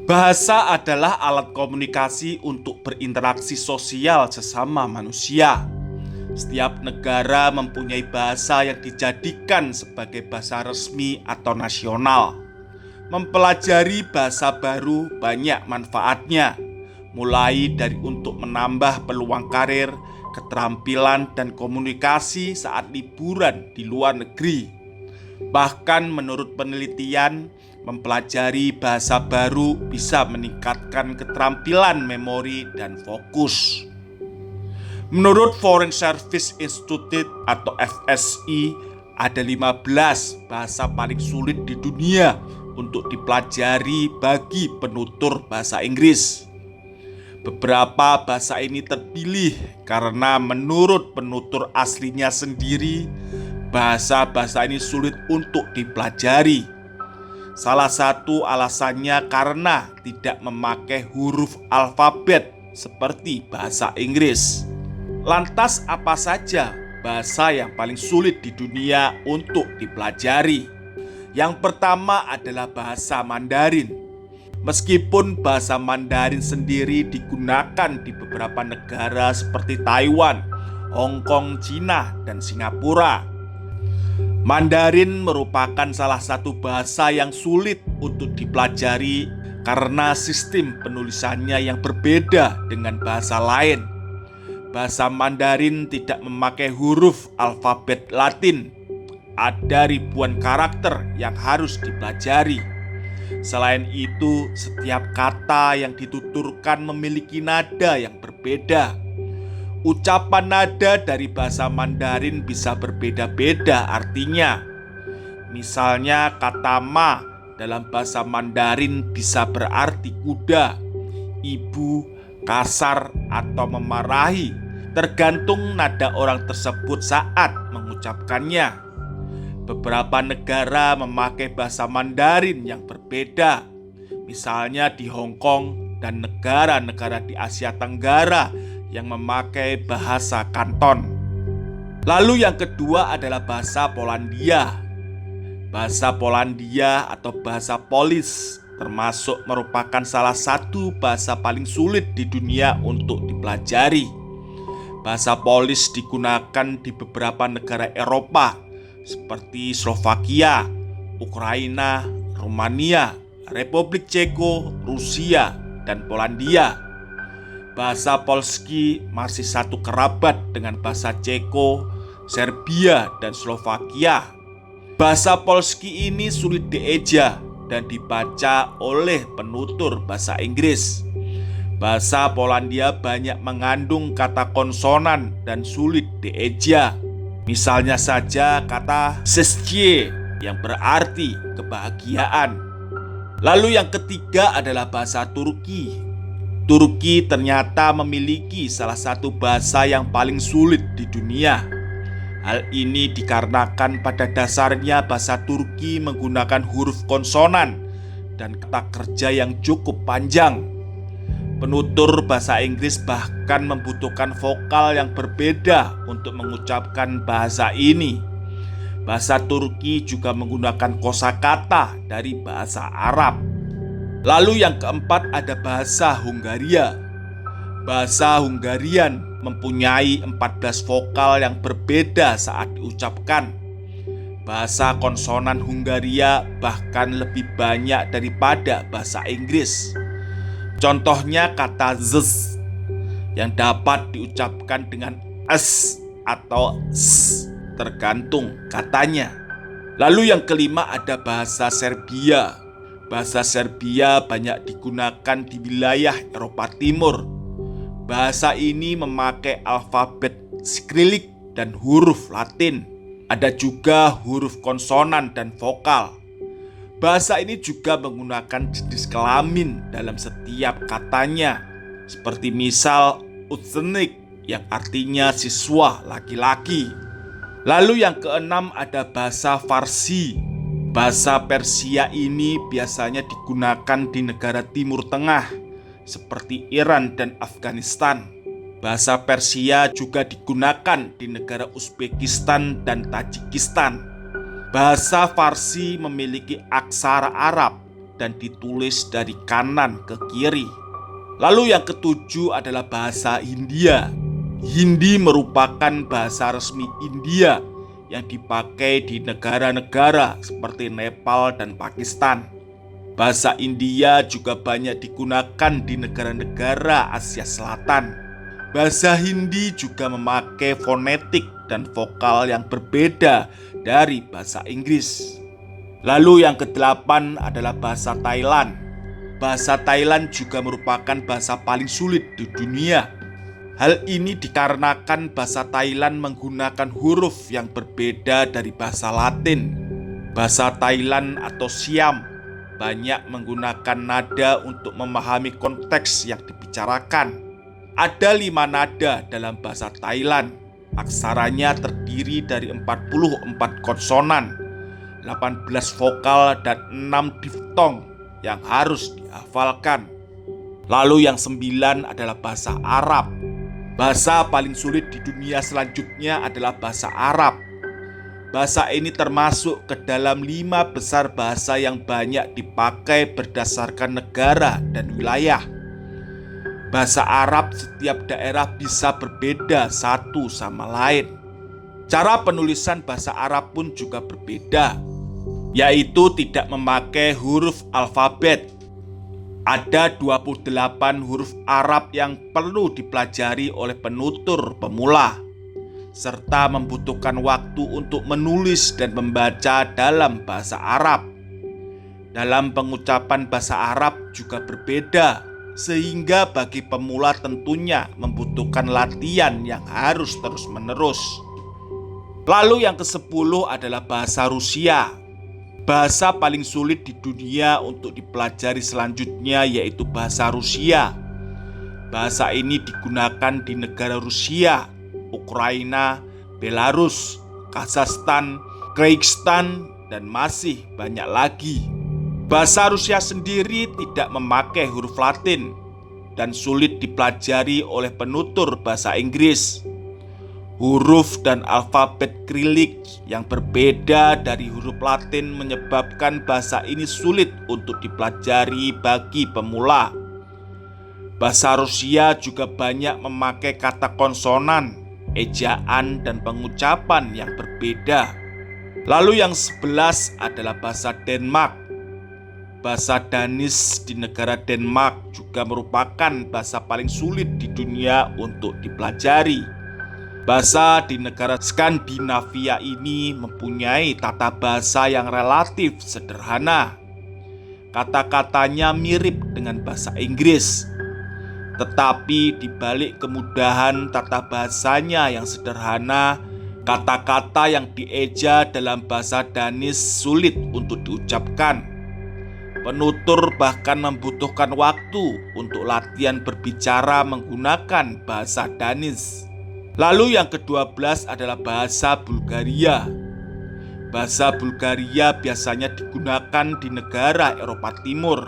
Bahasa adalah alat komunikasi untuk berinteraksi sosial sesama manusia. Setiap negara mempunyai bahasa yang dijadikan sebagai bahasa resmi atau nasional. Mempelajari bahasa baru banyak manfaatnya, mulai dari untuk menambah peluang karir, keterampilan, dan komunikasi saat liburan di luar negeri. Bahkan menurut penelitian, mempelajari bahasa baru bisa meningkatkan keterampilan memori dan fokus. Menurut Foreign Service Institute atau FSI, ada 15 bahasa paling sulit di dunia untuk dipelajari bagi penutur bahasa Inggris. Beberapa bahasa ini terpilih karena menurut penutur aslinya sendiri, bahasa-bahasa ini sulit untuk dipelajari. Salah satu alasannya karena tidak memakai huruf alfabet seperti bahasa Inggris. Lantas apa saja bahasa yang paling sulit di dunia untuk dipelajari? Yang pertama adalah bahasa Mandarin. Meskipun bahasa Mandarin sendiri digunakan di beberapa negara seperti Taiwan, Hong Kong, Cina, dan Singapura, Mandarin merupakan salah satu bahasa yang sulit untuk dipelajari karena sistem penulisannya yang berbeda dengan bahasa lain. Bahasa Mandarin tidak memakai huruf alfabet Latin. Ada ribuan karakter yang harus dipelajari. Selain itu, setiap kata yang dituturkan memiliki nada yang berbeda. Ucapan nada dari bahasa Mandarin bisa berbeda-beda artinya. Misalnya kata ma dalam bahasa Mandarin bisa berarti kuda, ibu, kasar, atau memarahi, tergantung nada orang tersebut saat mengucapkannya. Beberapa negara memakai bahasa Mandarin yang berbeda, misalnya di Hong Kong dan negara-negara di Asia Tenggara yang memakai bahasa Kanton. Lalu yang kedua adalah bahasa Polandia. Bahasa Polandia atau bahasa Polis termasuk merupakan salah satu bahasa paling sulit di dunia untuk dipelajari. Bahasa Polis digunakan di beberapa negara Eropa seperti Slovakia, Ukraina, Rumania, Republik Ceko, Rusia, dan Polandia. Bahasa Polski masih satu kerabat dengan bahasa Ceko, Serbia, dan Slovakia. Bahasa Polski ini sulit dieja dan dibaca oleh penutur bahasa Inggris. Bahasa Polandia banyak mengandung kata konsonan dan sulit dieja. Misalnya saja kata szczęście yang berarti kebahagiaan. Lalu yang ketiga adalah bahasa Turki. Turki ternyata memiliki salah satu bahasa yang paling sulit di dunia. Hal ini dikarenakan pada dasarnya bahasa Turki menggunakan huruf konsonan dan kata kerja yang cukup panjang. Penutur bahasa Inggris bahkan membutuhkan vokal yang berbeda untuk mengucapkan bahasa ini. Bahasa Turki juga menggunakan kosakata dari bahasa Arab. Lalu yang keempat ada bahasa Hungaria. Bahasa Hungarian mempunyai 14 vokal yang berbeda saat diucapkan. Bahasa konsonan Hungaria bahkan lebih banyak daripada bahasa Inggris. Contohnya kata z yang dapat diucapkan dengan s atau s, tergantung katanya. Lalu yang kelima ada bahasa Serbia. Bahasa Serbia banyak digunakan di wilayah Eropa Timur. Bahasa ini memakai alfabet Cyrillic dan huruf Latin. Ada juga huruf konsonan dan vokal. Bahasa ini juga menggunakan jenis kelamin dalam setiap katanya, seperti misal učenik yang artinya siswa laki-laki. Lalu yang keenam ada bahasa Farsi. Bahasa Persia ini biasanya digunakan di negara Timur Tengah seperti Iran dan Afghanistan. Bahasa Persia juga digunakan di negara Uzbekistan dan Tajikistan. Bahasa Farsi memiliki aksara Arab dan ditulis dari kanan ke kiri. Lalu yang ketujuh adalah bahasa Hindia. Hindi merupakan bahasa resmi India yang dipakai di negara-negara seperti Nepal dan Pakistan. Bahasa India juga banyak digunakan di negara-negara Asia Selatan. Bahasa Hindi juga memakai fonetik dan vokal yang berbeda dari bahasa Inggris. Lalu yang kedelapan adalah bahasa Thailand. Bahasa Thailand juga merupakan bahasa paling sulit di dunia. Hal ini dikarenakan bahasa Thailand menggunakan huruf yang berbeda dari bahasa Latin. Bahasa Thailand atau Siam banyak menggunakan nada untuk memahami konteks yang dibicarakan. Ada 5 nada dalam bahasa Thailand. Aksaranya terdiri dari 44 konsonan, 18 vokal, dan 6 diftong yang harus dihafalkan. Lalu yang 9 adalah bahasa Arab. Bahasa paling sulit di dunia selanjutnya adalah bahasa Arab. Bahasa ini termasuk ke dalam 5 besar bahasa yang banyak dipakai berdasarkan negara dan wilayah. Bahasa Arab setiap daerah bisa berbeda satu sama lain. Cara penulisan bahasa Arab pun juga berbeda, yaitu tidak memakai huruf alfabet. Ada 28 huruf Arab yang perlu dipelajari oleh penutur pemula, serta membutuhkan waktu untuk menulis dan membaca dalam bahasa Arab. Dalam pengucapan bahasa Arab juga berbeda, sehingga bagi pemula tentunya membutuhkan latihan yang harus terus-menerus. Lalu yang ke-10 adalah bahasa Rusia. Bahasa paling sulit di dunia untuk dipelajari selanjutnya yaitu bahasa Rusia. Bahasa ini digunakan di negara Rusia, Ukraina, Belarus, Kazakhstan, Kyrgyzstan, dan masih banyak lagi. Bahasa Rusia sendiri tidak memakai huruf Latin dan sulit dipelajari oleh penutur bahasa Inggris. Huruf dan alfabet Cyrillic yang berbeda dari huruf Latin menyebabkan bahasa ini sulit untuk dipelajari bagi pemula. Bahasa Rusia juga banyak memakai kata konsonan, ejaan, dan pengucapan yang berbeda. Lalu yang 11 adalah bahasa Denmark. Bahasa Danish di negara Denmark juga merupakan bahasa paling sulit di dunia untuk dipelajari. Bahasa di negara Skandinavia ini mempunyai tata bahasa yang relatif sederhana. Kata-katanya mirip dengan bahasa Inggris, tetapi di balik kemudahan tata bahasanya yang sederhana, kata-kata yang dieja dalam bahasa Danish sulit untuk diucapkan. Penutur bahkan membutuhkan waktu untuk latihan berbicara menggunakan bahasa Danish. Lalu yang ke-12 adalah bahasa Bulgaria. Bahasa Bulgaria biasanya digunakan di negara Eropa Timur,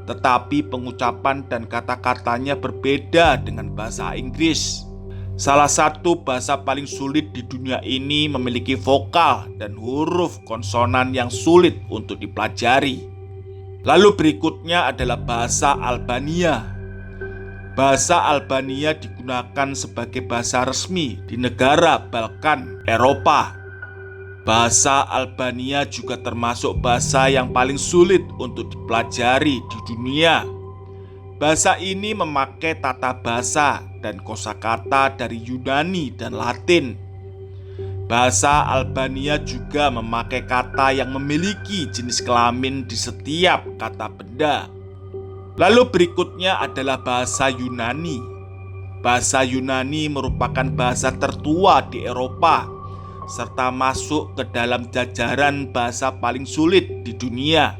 tetapi pengucapan dan kata-katanya berbeda dengan bahasa Inggris. Salah satu bahasa paling sulit di dunia ini memiliki vokal dan huruf konsonan yang sulit untuk dipelajari. Lalu berikutnya adalah bahasa Albania. Bahasa Albania digunakan sebagai bahasa resmi di negara Balkan, Eropa. Bahasa Albania juga termasuk bahasa yang paling sulit untuk dipelajari di dunia. Bahasa ini memakai tata bahasa dan kosakata dari Yunani dan Latin. Bahasa Albania juga memakai kata yang memiliki jenis kelamin di setiap kata benda. Lalu berikutnya adalah bahasa Yunani. Bahasa Yunani merupakan bahasa tertua di Eropa, serta masuk ke dalam jajaran bahasa paling sulit di dunia.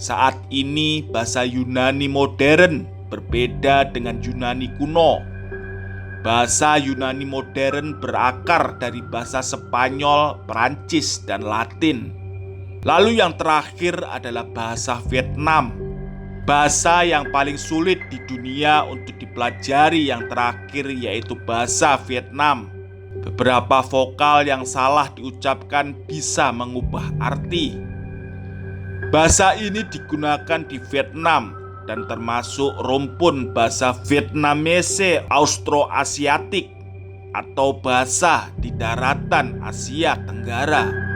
Saat ini bahasa Yunani modern berbeda dengan Yunani kuno. Bahasa Yunani modern berakar dari bahasa Spanyol, Perancis, dan Latin. Lalu yang terakhir adalah bahasa Vietnam. Bahasa yang paling sulit di dunia untuk dipelajari yang terakhir yaitu bahasa Vietnam. Beberapa vokal yang salah diucapkan bisa mengubah arti. Bahasa ini digunakan di Vietnam dan termasuk rumpun bahasa Vietnamese Austroasiatik atau bahasa di daratan Asia Tenggara.